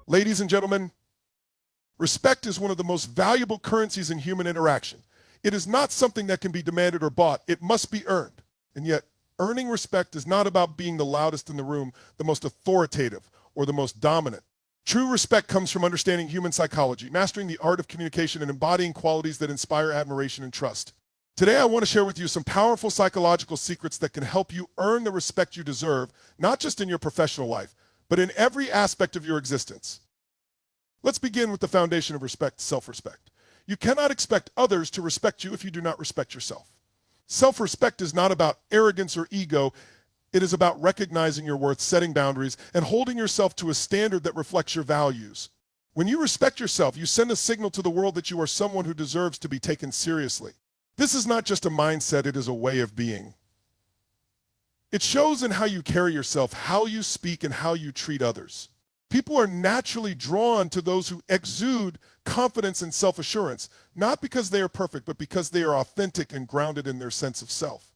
Ladies and gentlemen, respect is one of the most valuable currencies in human interaction. It is not something that can be demanded or bought. It must be earned. And yet, earning respect is not about being the loudest in the room, the most authoritative, or the most dominant. True respect comes from understanding human psychology, mastering the art of communication, and embodying qualities that inspire admiration and trust. Today, I want to share with you some powerful psychological secrets that can help you earn the respect you deserve, not just in your professional life, but in every aspect of your existence. Let's begin with the foundation of respect, self-respect. You cannot expect others to respect you if you do not respect yourself. Self-respect is not about arrogance or ego. It is about recognizing your worth, setting boundaries, and holding yourself to a standard that reflects your values. When you respect yourself, you send a signal to the world that you are someone who deserves to be taken seriously. This is not just a mindset, it is a way of being. It shows in how you carry yourself, how you speak, and how you treat others. People are naturally drawn to those who exude confidence and self-assurance, not because they are perfect, but because they are authentic and grounded in their sense of self.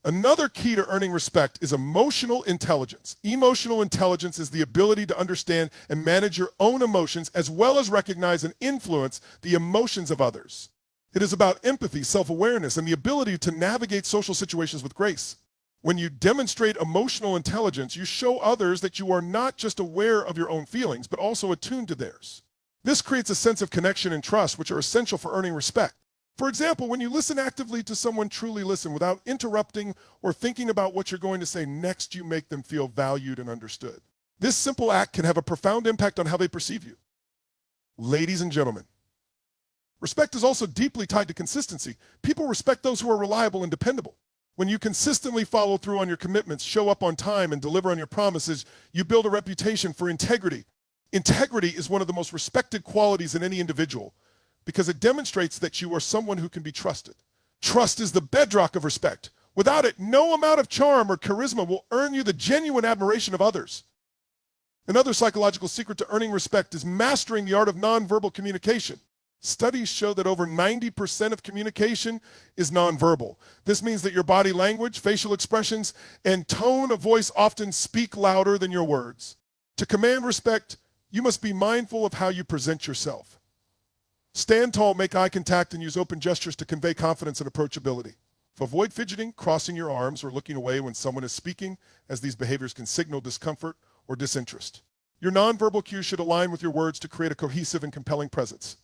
Another key to earning respect is emotional intelligence. Emotional intelligence is the ability to understand and manage your own emotions, as well as recognize and influence the emotions of others. It is about empathy, self-awareness, and the ability to navigate social situations with grace. When you demonstrate emotional intelligence, you show others that you are not just aware of your own feelings, but also attuned to theirs. This creates a sense of connection and trust, which are essential for earning respect. For example, when you listen actively to someone, truly listen without interrupting or thinking about what you're going to say next, you make them feel valued and understood. This simple act can have a profound impact on how they perceive you. Ladies and gentlemen, respect is also deeply tied to consistency. People respect those who are reliable and dependable. When you consistently follow through on your commitments, show up on time, and deliver on your promises, you build a reputation for integrity. Integrity is one of the most respected qualities in any individual because it demonstrates that you are someone who can be trusted. Trust is the bedrock of respect. Without it, no amount of charm or charisma will earn you the genuine admiration of others. Another psychological secret to earning respect is mastering the art of nonverbal communication. Studies show that over 90% of communication is nonverbal. This means that your body language, facial expressions, and tone of voice often speak louder than your words. To command respect, you must be mindful of how you present yourself. Stand tall, make eye contact, and use open gestures to convey confidence and approachability. Avoid fidgeting, crossing your arms, or looking away when someone is speaking, as these behaviors can signal discomfort or disinterest. Your nonverbal cues should align with your words to create a cohesive and compelling presence.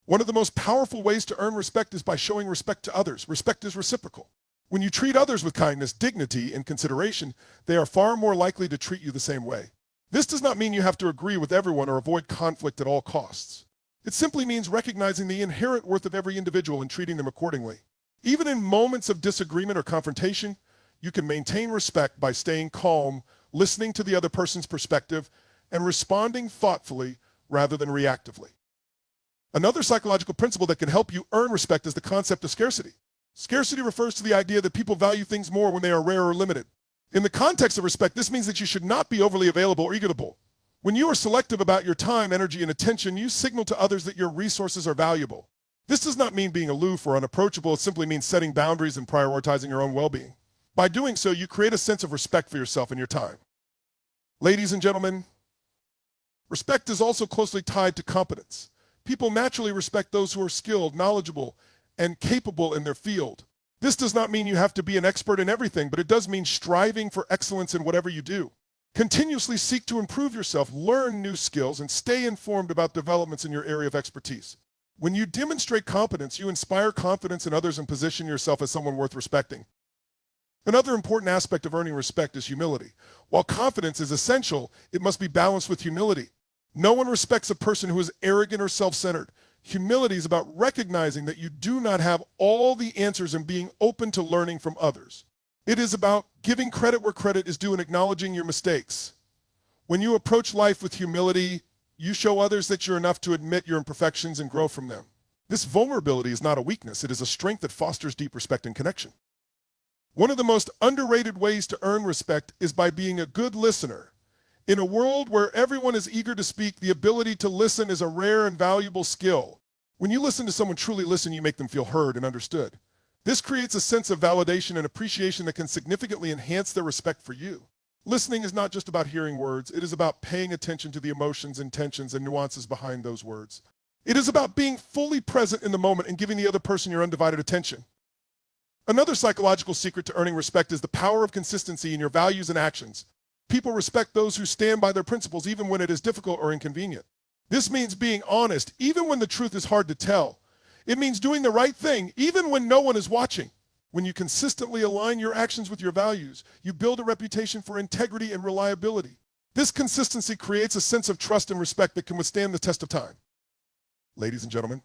One of the most powerful ways to earn respect is by showing respect to others. Respect is reciprocal. When you treat others with kindness, dignity, and consideration, they are far more likely to treat you the same way. This does not mean you have to agree with everyone or avoid conflict at all costs. It simply means recognizing the inherent worth of every individual and treating them accordingly. Even in moments of disagreement or confrontation, you can maintain respect by staying calm, listening to the other person's perspective, and responding thoughtfully rather than reactively. Another psychological principle that can help you earn respect is the concept of scarcity. Scarcity refers to the idea that people value things more when they are rare or limited. In the context of respect, this means that you should not be overly available or eagerable. When you are selective about your time, energy, and attention, you signal to others that your resources are valuable. This does not mean being aloof or unapproachable. It simply means setting boundaries and prioritizing your own well-being. By doing so, you create a sense of respect for yourself and your time. Ladies and gentlemen, respect is also closely tied to competence. People naturally respect those who are skilled, knowledgeable, and capable in their field. This does not mean you have to be an expert in everything, but it does mean striving for excellence in whatever you do. Continuously seek to improve yourself, learn new skills, and stay informed about developments in your area of expertise. When you demonstrate competence, you inspire confidence in others and position yourself as someone worth respecting. Another important aspect of earning respect is humility. While confidence is essential, it must be balanced with humility. No one respects a person who is arrogant or self-centered. Humility is about recognizing that you do not have all the answers and being open to learning from others. It is about giving credit where credit is due and acknowledging your mistakes. When you approach life with humility, you show others that you're enough to admit your imperfections and grow from them. This vulnerability is not a weakness. It is a strength that fosters deep respect and connection. One of the most underrated ways to earn respect is by being a good listener. In a world where everyone is eager to speak, the ability to listen is a rare and valuable skill. When you listen to someone truly listen, you make them feel heard and understood. This creates a sense of validation and appreciation that can significantly enhance their respect for you. Listening is not just about hearing words. It is about paying attention to the emotions, intentions, and nuances behind those words. It is about being fully present in the moment and giving the other person your undivided attention. Another psychological secret to earning respect is the power of consistency in your values and actions. People respect those who stand by their principles even when it is difficult or inconvenient. This means being honest even when the truth is hard to tell. It means doing the right thing even when no one is watching. When you consistently align your actions with your values, you build a reputation for integrity and reliability. This consistency creates a sense of trust and respect that can withstand the test of time. Ladies and gentlemen,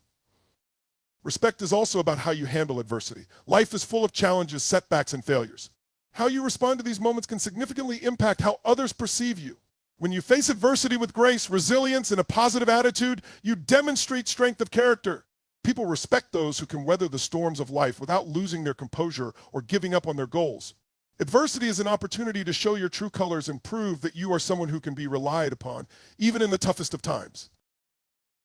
respect is also about how you handle adversity. Life is full of challenges, setbacks, and failures. How you respond to these moments can significantly impact how others perceive you. When you face adversity with grace, resilience, and a positive attitude, you demonstrate strength of character. People respect those who can weather the storms of life without losing their composure or giving up on their goals. Adversity is an opportunity to show your true colors and prove that you are someone who can be relied upon, even in the toughest of times.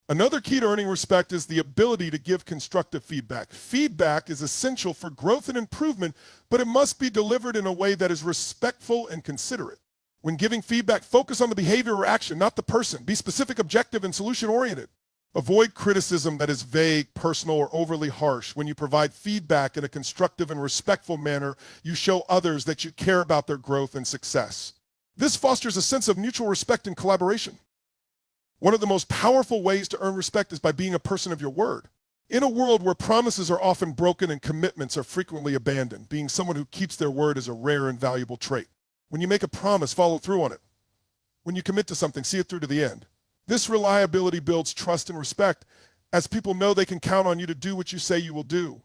Another key to earning respect is the ability to give constructive feedback. Feedback is essential for growth and improvement, but it must be delivered in a way that is respectful and considerate. When giving feedback, focus on the behavior or action, not the person. Be specific, objective, and solution-oriented. Avoid criticism that is vague, personal, or overly harsh. When you provide feedback in a constructive and respectful manner, you show others that you care about their growth and success. This fosters a sense of mutual respect and collaboration. One of the most powerful ways to earn respect is by being a person of your word. In a world where promises are often broken and commitments are frequently abandoned, being someone who keeps their word is a rare and valuable trait. When you make a promise, follow through on it. When you commit to something, see it through to the end. This reliability builds trust and respect, as people know they can count on you to do what you say you will do.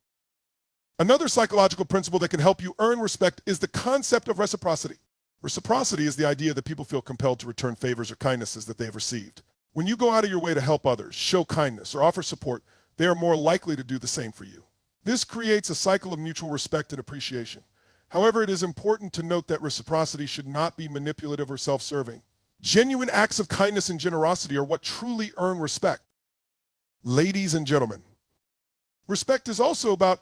Another psychological principle that can help you earn respect is the concept of reciprocity. Reciprocity is the idea that people feel compelled to return favors or kindnesses that they have received. When you go out of your way to help others, show kindness, or offer support, they are more likely to do the same for you. This creates a cycle of mutual respect and appreciation. However, it is important to note that reciprocity should not be manipulative or self-serving. Genuine acts of kindness and generosity are what truly earn respect. Ladies and gentlemen, respect is also about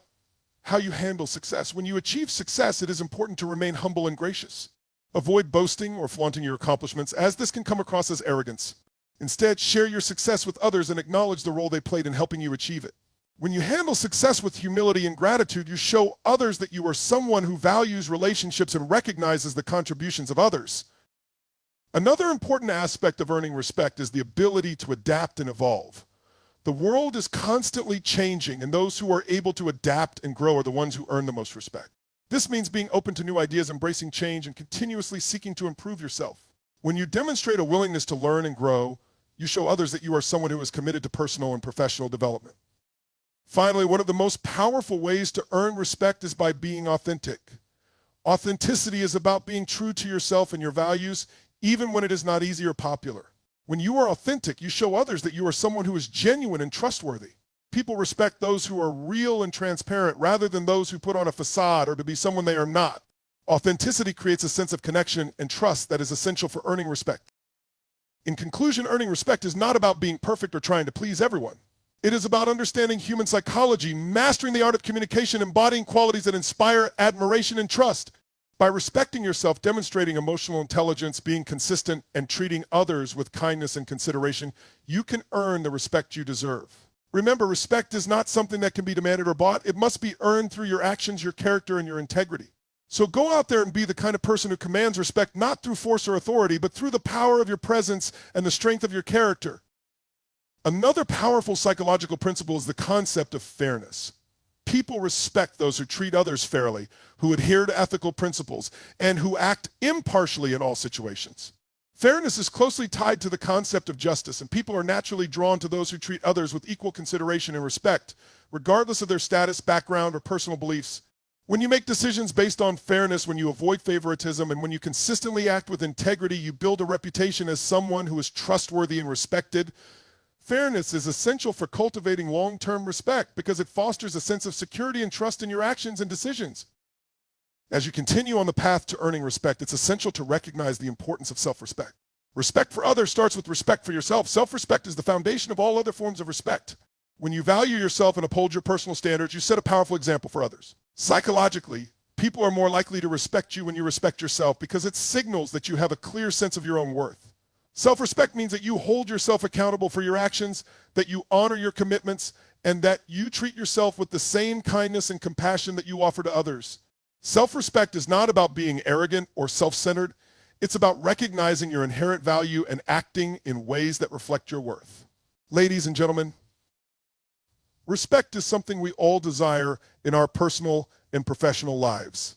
how you handle success. When you achieve success, it is important to remain humble and gracious. Avoid boasting or flaunting your accomplishments, as this can come across as arrogance. Instead, share your success with others and acknowledge the role they played in helping you achieve it. When you handle success with humility and gratitude, you show others that you are someone who values relationships and recognizes the contributions of others. Another important aspect of earning respect is the ability to adapt and evolve. The world is constantly changing, and those who are able to adapt and grow are the ones who earn the most respect. This means being open to new ideas, embracing change, and continuously seeking to improve yourself. When you demonstrate a willingness to learn and grow, you show others that you are someone who is committed to personal and professional development. Finally, one of the most powerful ways to earn respect is by being authentic. Authenticity is about being true to yourself and your values, even when it is not easy or popular. When you are authentic, you show others that you are someone who is genuine and trustworthy. People respect those who are real and transparent rather than those who put on a facade or to be someone they are not. Authenticity creates a sense of connection and trust that is essential for earning respect. In conclusion, earning respect is not about being perfect or trying to please everyone. It is about understanding human psychology, mastering the art of communication, embodying qualities that inspire admiration and trust. By respecting yourself, demonstrating emotional intelligence, being consistent, and treating others with kindness and consideration, you can earn the respect you deserve. Remember, respect is not something that can be demanded or bought. It must be earned through your actions, your character, and your integrity. So go out there and be the kind of person who commands respect not through force or authority, but through the power of your presence and the strength of your character. Another powerful psychological principle is the concept of fairness. People respect those who treat others fairly, who adhere to ethical principles, and who act impartially in all situations. Fairness is closely tied to the concept of justice, and people are naturally drawn to those who treat others with equal consideration and respect, regardless of their status, background, or personal beliefs. When you make decisions based on fairness, when you avoid favoritism, and when you consistently act with integrity, you build a reputation as someone who is trustworthy and respected. Fairness is essential for cultivating long-term respect because it fosters a sense of security and trust in your actions and decisions. As you continue on the path to earning respect, it's essential to recognize the importance of self-respect. Respect for others starts with respect for yourself. Self-respect is the foundation of all other forms of respect. When you value yourself and uphold your personal standards, you set a powerful example for others. Psychologically, People are more likely to respect you when you respect yourself because it signals that you have a clear sense of your own worth. Self-respect means that you hold yourself accountable for your actions, that you honor your commitments, and that you treat yourself with the same kindness and compassion that you offer to others. Self-respect is not about being arrogant or self-centered. It's about recognizing your inherent value and acting in ways that reflect your worth. Ladies and gentlemen, respect is something we all desire in our personal and professional lives.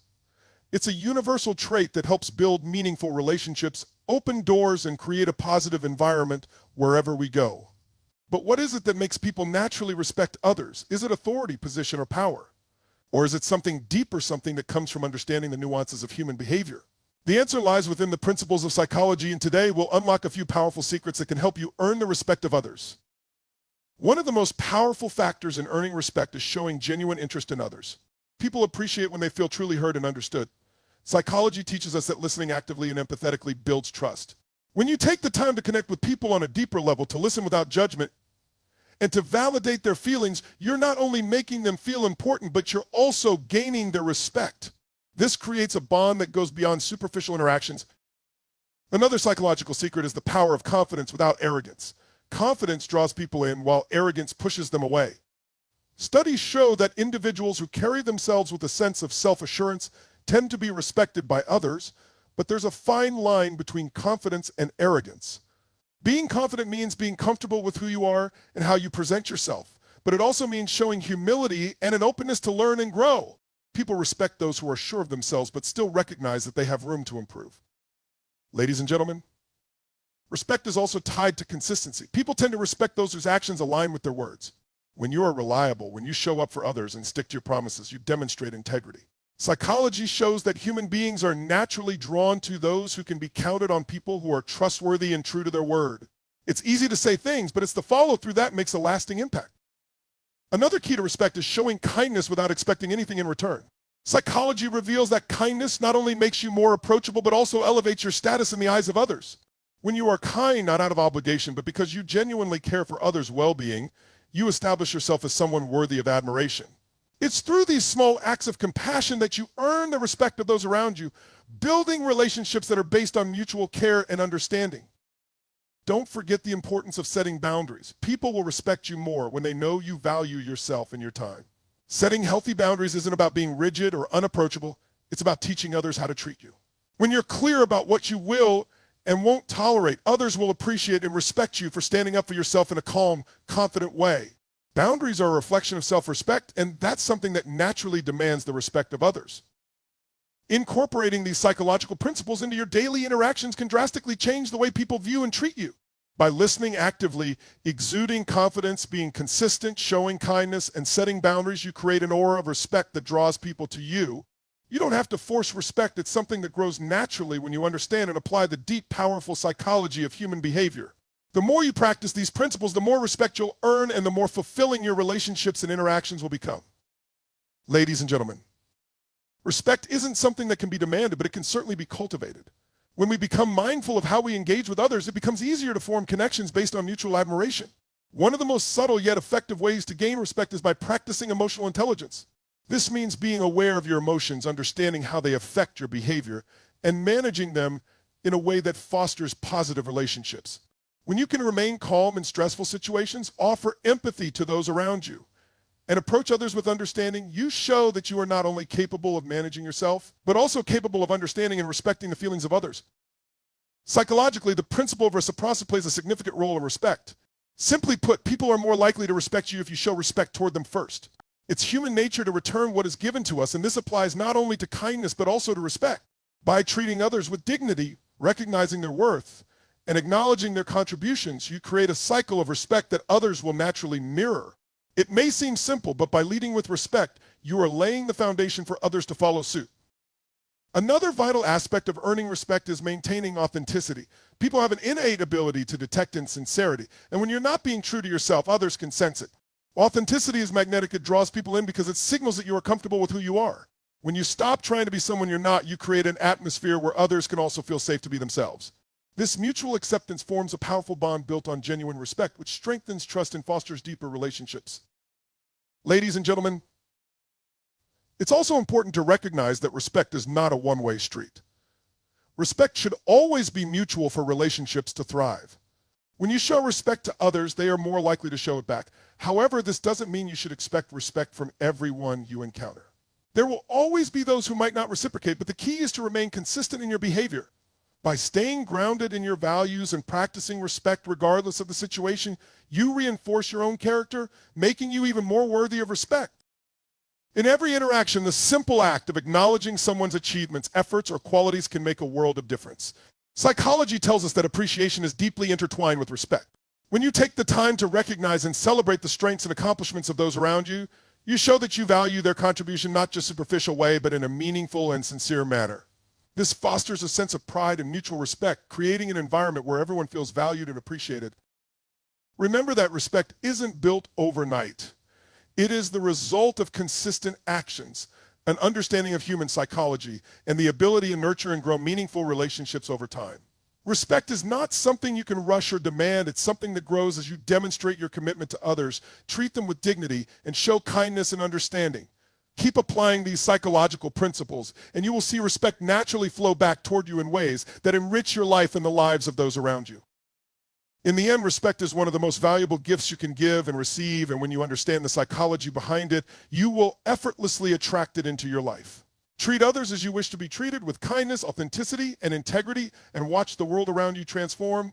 It's a universal trait that helps build meaningful relationships, open doors, and create a positive environment wherever we go. But what is it that makes people naturally respect others? Is it authority, position, or power? Or is it something deeper, something that comes from understanding the nuances of human behavior? The answer lies within the principles of psychology, and today we'll unlock a few powerful secrets that can help you earn the respect of others. One of the most powerful factors in earning respect is showing genuine interest in others. People appreciate when they feel truly heard and understood. Psychology teaches us that listening actively and empathetically builds trust. When you take the time to connect with people on a deeper level, to listen without judgment, and to validate their feelings, you're not only making them feel important, but you're also gaining their respect. This creates a bond that goes beyond superficial interactions. Another psychological secret is the power of confidence without arrogance. Confidence draws people in while arrogance pushes them away. Studies show that individuals who carry themselves with a sense of self-assurance tend to be respected by others, but there's a fine line between confidence and arrogance. Being confident means being comfortable with who you are and how you present yourself, but it also means showing humility and an openness to learn and grow. People respect those who are sure of themselves but still recognize that they have room to improve. Ladies and gentlemen, respect is also tied to consistency. People tend to respect those whose actions align with their words. When you are reliable, when you show up for others and stick to your promises, you demonstrate integrity. Psychology shows that human beings are naturally drawn to those who can be counted on, people who are trustworthy and true to their word. It's easy to say things, but it's the follow-through that makes a lasting impact. Another key to respect is showing kindness without expecting anything in return. Psychology reveals that kindness not only makes you more approachable, but also elevates your status in the eyes of others. When you are kind, not out of obligation, but because you genuinely care for others' well-being, you establish yourself as someone worthy of admiration. It's through these small acts of compassion that you earn the respect of those around you, building relationships that are based on mutual care and understanding. Don't forget the importance of setting boundaries. People will respect you more when they know you value yourself and your time. Setting healthy boundaries isn't about being rigid or unapproachable. It's about teaching others how to treat you. When you're clear about what you will and won't tolerate, others will appreciate and respect you for standing up for yourself in a calm, confident way. Boundaries are a reflection of self-respect, and that's something that naturally demands the respect of others. Incorporating these psychological principles into your daily interactions can drastically change the way people view and treat you. By listening actively, exuding confidence, being consistent, showing kindness, and setting boundaries, you create an aura of respect that draws people to you. You don't have to force respect. It's something that grows naturally when you understand and apply the deep, powerful psychology of human behavior. The more you practice these principles, the more respect you'll earn and the more fulfilling your relationships and interactions will become. Ladies and gentlemen, respect isn't something that can be demanded, but it can certainly be cultivated. When we become mindful of how we engage with others, it becomes easier to form connections based on mutual admiration. One of the most subtle yet effective ways to gain respect is by practicing emotional intelligence. This means being aware of your emotions, understanding how they affect your behavior, and managing them in a way that fosters positive relationships. When you can remain calm in stressful situations, offer empathy to those around you, and approach others with understanding, you show that you are not only capable of managing yourself, but also capable of understanding and respecting the feelings of others. Psychologically, the principle of reciprocity plays a significant role in respect. Simply put, people are more likely to respect you if you show respect toward them first. It's human nature to return what is given to us, and this applies not only to kindness, but also to respect. By treating others with dignity, recognizing their worth, and acknowledging their contributions, you create a cycle of respect that others will naturally mirror. It may seem simple, but by leading with respect, you are laying the foundation for others to follow suit. Another vital aspect of earning respect is maintaining authenticity. People have an innate ability to detect insincerity, and when you're not being true to yourself, others can sense it. Authenticity is magnetic. It draws people in because it signals that you are comfortable with who you are. When you stop trying to be someone you're not, you create an atmosphere where others can also feel safe to be themselves. This mutual acceptance forms a powerful bond built on genuine respect, which strengthens trust and fosters deeper relationships. Ladies and gentlemen, It's also important to recognize that respect is not a one-way street. Respect should always be mutual for relationships to thrive. When you show respect to others, they are more likely to show it back. However, this doesn't mean you should expect respect from everyone you encounter. There will always be those who might not reciprocate, but the key is to remain consistent in your behavior. By staying grounded in your values and practicing respect regardless of the situation, you reinforce your own character, making you even more worthy of respect. In every interaction, the simple act of acknowledging someone's achievements, efforts, or qualities can make a world of difference. Psychology tells us that appreciation is deeply intertwined with respect. When you take the time to recognize and celebrate the strengths and accomplishments of those around you, you show that you value their contribution not just in a superficial way, but in a meaningful and sincere manner. This fosters a sense of pride and mutual respect, creating an environment where everyone feels valued and appreciated. Remember that respect isn't built overnight. It is the result of consistent actions, an understanding of human psychology, and the ability to nurture and grow meaningful relationships over time. Respect is not something you can rush or demand. It's something that grows as you demonstrate your commitment to others, treat them with dignity, and show kindness and understanding. Keep applying these psychological principles, and you will see respect naturally flow back toward you in ways that enrich your life and the lives of those around you. In the end, respect is one of the most valuable gifts you can give and receive, and when you understand the psychology behind it, you will effortlessly attract it into your life. Treat others as you wish to be treated, with kindness, authenticity, and integrity, and watch the world around you transform.